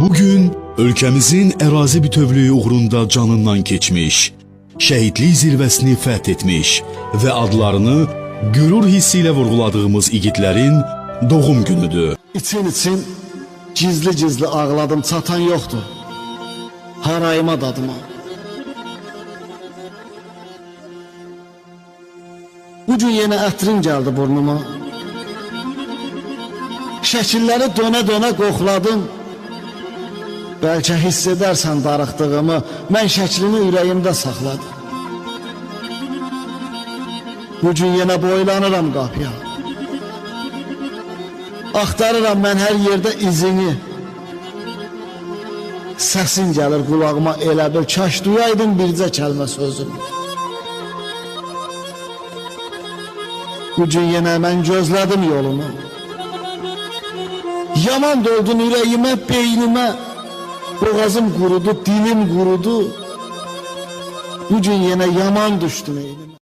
Bugün ölkəmizin ərazi bütövlüyü uğrunda canından keçmiş, şəhidlik zirvəsini fəth etmiş və adlarını qürur hissi ilə vurğuladığımız igidlərin doğum günüdür. İçin gizli ağladım, çatan yoxdur harayıma dadıma. Bugün yenə ətrin gəldi burnuma. Şəkilləri dönə qoxladım. Bəlkə hiss edərsən darıxdığımı, mən şəklini ürəyimdə saxladım. Bugün yenə boylanıram qapıya. Axtarıram mən hər yerdə izini. Səsin gəlir qulağıma elə bil, kaş duyaydım bircə kəlmə sözünü. Bugün yenə mən gözlədim yolumu. Yaman doldun ürəyimə, beynimə. Boğazım qurudu, dilim qurudu. Bugün yenə yaman düşdün eynimə.